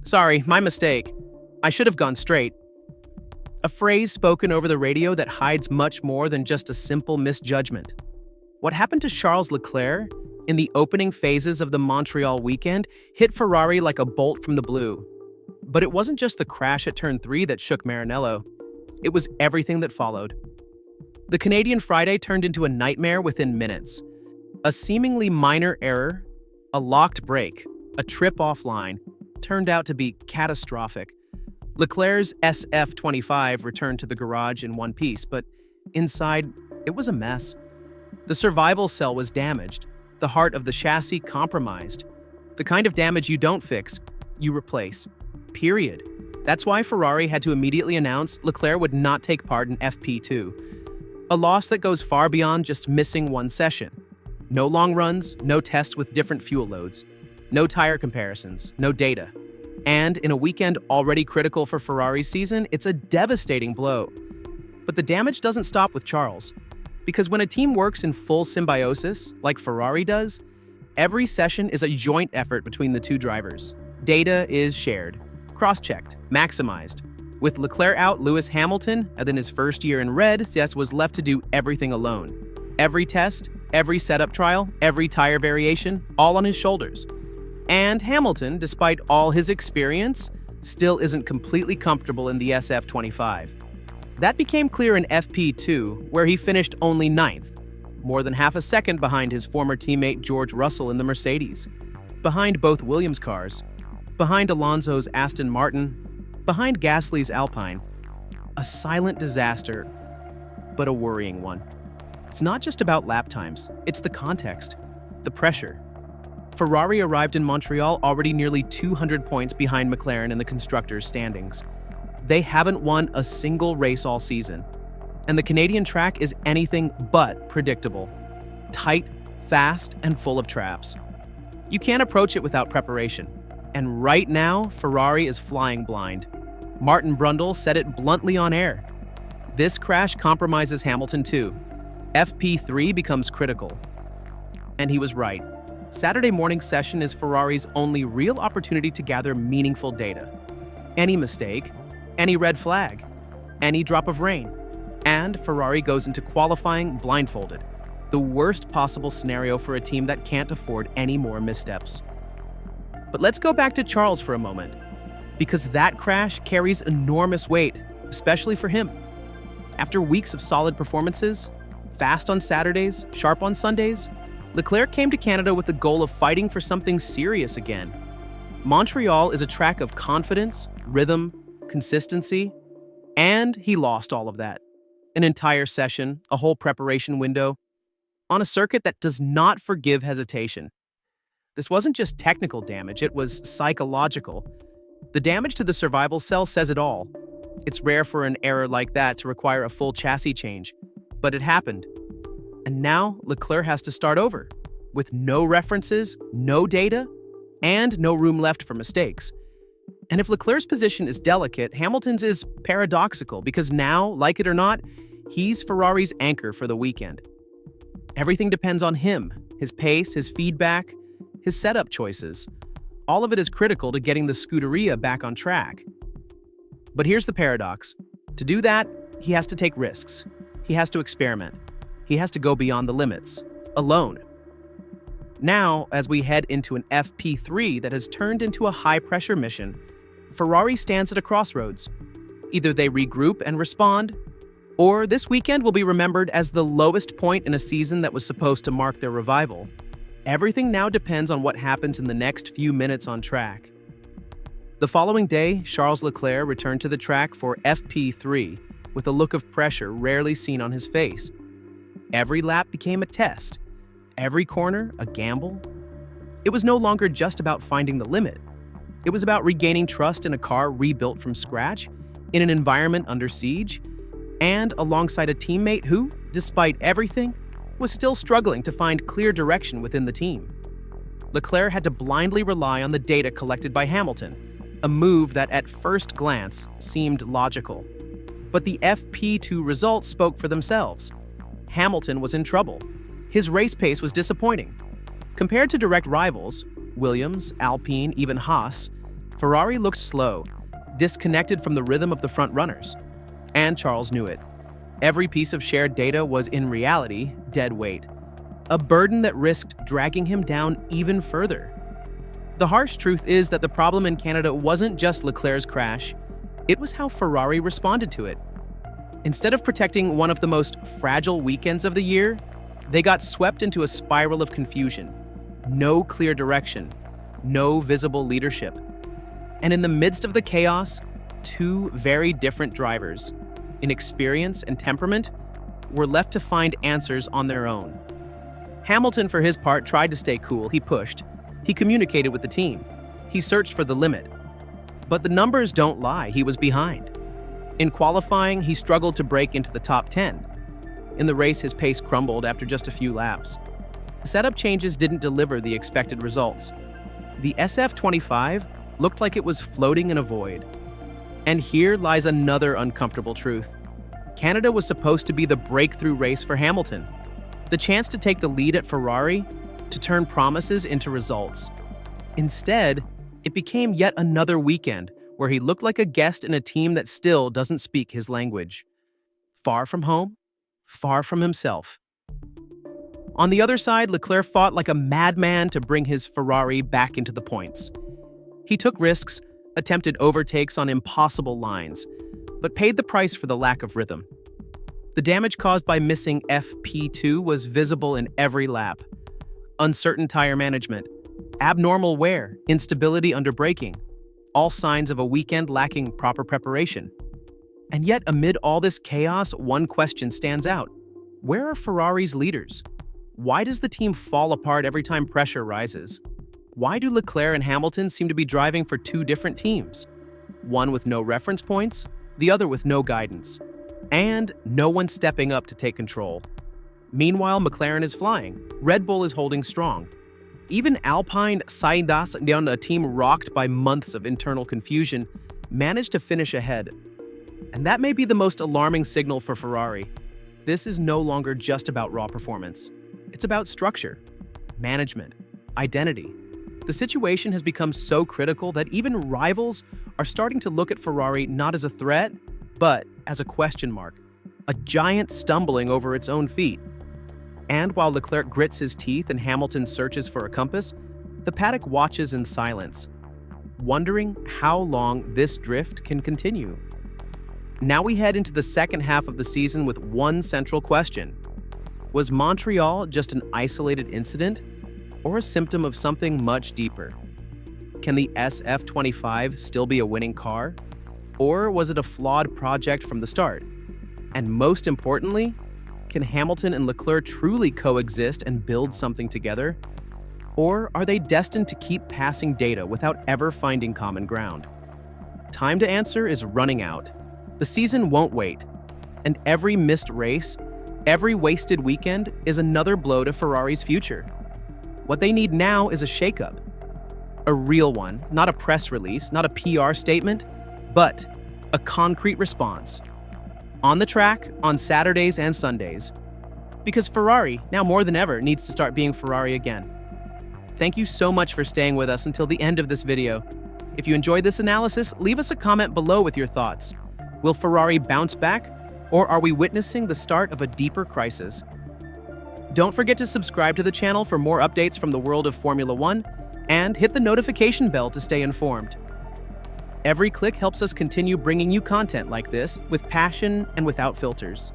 Sorry, my mistake. I should have gone straight. A phrase spoken over the radio that hides much more than just a simple misjudgment. What happened to Charles Leclerc in the opening phases of the Montreal weekend hit Ferrari like a bolt from the blue. But it wasn't just the crash at turn 3 that shook Maranello. It was everything that followed. The Canadian Friday turned into a nightmare within minutes. A seemingly minor error, a locked brake, a trip offline, turned out to be catastrophic. Leclerc's SF25 returned to the garage in one piece, but inside, it was a mess. The survival cell was damaged, the heart of the chassis compromised. The kind of damage you don't fix, you replace. Period. That's why Ferrari had to immediately announce Leclerc would not take part in FP2. A loss that goes far beyond just missing one session. No long runs, no tests with different fuel loads, no tire comparisons, no data. And in a weekend already critical for Ferrari's season, it's a devastating blow. But the damage doesn't stop with Charles. Because when a team works in full symbiosis, like Ferrari does, every session is a joint effort between the two drivers. Data is shared, cross-checked, maximized. With Leclerc out, Lewis Hamilton, and then his first year in red, was left to do everything alone. Every test, every setup trial, every tire variation, all on his shoulders. And Hamilton, despite all his experience, still isn't completely comfortable in the SF25. That became clear in FP2, where he finished only 9th, more than half a second behind his former teammate George Russell in the Mercedes, behind both Williams cars, behind Alonso's Aston Martin, behind Gasly's Alpine. A silent disaster, but a worrying one. It's not just about lap times, it's the context, the pressure. Ferrari arrived in Montreal already nearly 200 points behind McLaren in the constructors' standings. They haven't won a single race all season. And the Canadian track is anything but predictable. Tight, fast, and full of traps. You can't approach it without preparation. And right now, Ferrari is flying blind. Martin Brundle said it bluntly on air. This crash compromises Hamilton too. FP3 becomes critical. And he was right. Saturday morning session is Ferrari's only real opportunity to gather meaningful data. Any mistake, any red flag, any drop of rain, and Ferrari goes into qualifying blindfolded. The worst possible scenario for a team that can't afford any more missteps. But let's go back to Charles for a moment, because that crash carries enormous weight, especially for him. After weeks of solid performances, fast on Saturdays, sharp on Sundays, Leclerc came to Canada with the goal of fighting for something serious again. Montreal is a track of confidence, rhythm, consistency, and he lost all of that. An entire session, a whole preparation window, on a circuit that does not forgive hesitation. This wasn't just technical damage, it was psychological. The damage to the survival cell says it all. It's rare for an error like that to require a full chassis change, but it happened. And now Leclerc has to start over, with no references, no data, and no room left for mistakes. And if Leclerc's position is delicate, Hamilton's is paradoxical, because now, like it or not, he's Ferrari's anchor for the weekend. Everything depends on him, his pace, his feedback, his setup choices. All of it is critical to getting the Scuderia back on track. But here's the paradox. To do that, he has to take risks. He has to experiment. He has to go beyond the limits, alone. Now, as we head into an FP3 that has turned into a high-pressure mission, Ferrari stands at a crossroads. Either they regroup and respond, or this weekend will be remembered as the lowest point in a season that was supposed to mark their revival. Everything now depends on what happens in the next few minutes on track. The following day, Charles Leclerc returned to the track for FP3 with a look of pressure rarely seen on his face. Every lap became a test, every corner a gamble. It was no longer just about finding the limit. It was about regaining trust in a car rebuilt from scratch, in an environment under siege, and alongside a teammate who, despite everything, was still struggling to find clear direction within the team. Leclerc had to blindly rely on the data collected by Hamilton, a move that at first glance seemed logical. But the FP2 results spoke for themselves. Hamilton was in trouble. His race pace was disappointing. Compared to direct rivals, Williams, Alpine, even Haas, Ferrari looked slow, disconnected from the rhythm of the front runners. And Charles knew it. Every piece of shared data was in reality dead weight, a burden that risked dragging him down even further. The harsh truth is that the problem in Canada wasn't just Leclerc's crash, it was how Ferrari responded to it. Instead of protecting one of the most fragile weekends of the year, they got swept into a spiral of confusion. No clear direction, no visible leadership. And in the midst of the chaos, two very different drivers, in experience and temperament, were left to find answers on their own. Hamilton, for his part, tried to stay cool. He pushed. He communicated with the team. He searched for the limit. But the numbers don't lie. He was behind. In qualifying, he struggled to break into the top 10. In the race, his pace crumbled after just a few laps. The setup changes didn't deliver the expected results. The SF25 looked like it was floating in a void. And here lies another uncomfortable truth. Canada was supposed to be the breakthrough race for Hamilton, the chance to take the lead at Ferrari, to turn promises into results. Instead, it became yet another weekend where he looked like a guest in a team that still doesn't speak his language. Far from home, far from himself. On the other side, Leclerc fought like a madman to bring his Ferrari back into the points. He took risks, attempted overtakes on impossible lines, but paid the price for the lack of rhythm. The damage caused by missing FP2 was visible in every lap. Uncertain tire management, abnormal wear, instability under braking, all signs of a weekend lacking proper preparation. And yet, amid all this chaos, one question stands out. Where are Ferrari's leaders? Why does the team fall apart every time pressure rises? Why do Leclerc and Hamilton seem to be driving for two different teams? One with no reference points, the other with no guidance. And no one stepping up to take control. Meanwhile, McLaren is flying. Red Bull is holding strong. Even Alpine, Saidas, a team rocked by months of internal confusion, managed to finish ahead. And that may be the most alarming signal for Ferrari. This is no longer just about raw performance. It's about structure, management, identity. The situation has become so critical that even rivals are starting to look at Ferrari not as a threat, but as a question mark, a giant stumbling over its own feet. And while Leclerc grits his teeth and Hamilton searches for a compass, the paddock watches in silence, wondering how long this drift can continue. Now we head into the second half of the season with one central question. Was Montreal just an isolated incident, or a symptom of something much deeper? Can the SF25 still be a winning car? Or was it a flawed project from the start? And most importantly, can Hamilton and Leclerc truly coexist and build something together? Or are they destined to keep passing data without ever finding common ground? Time to answer is running out. The season won't wait, and every missed race, every wasted weekend is another blow to Ferrari's future. What they need now is a shakeup. A real one, not a press release, not a PR statement, but a concrete response. On the track, on Saturdays and Sundays. Because Ferrari, now more than ever, needs to start being Ferrari again. Thank you so much for staying with us until the end of this video. If you enjoyed this analysis, leave us a comment below with your thoughts. Will Ferrari bounce back, or are we witnessing the start of a deeper crisis? Don't forget to subscribe to the channel for more updates from the world of Formula One, and hit the notification bell to stay informed. Every click helps us continue bringing you content like this with passion and without filters.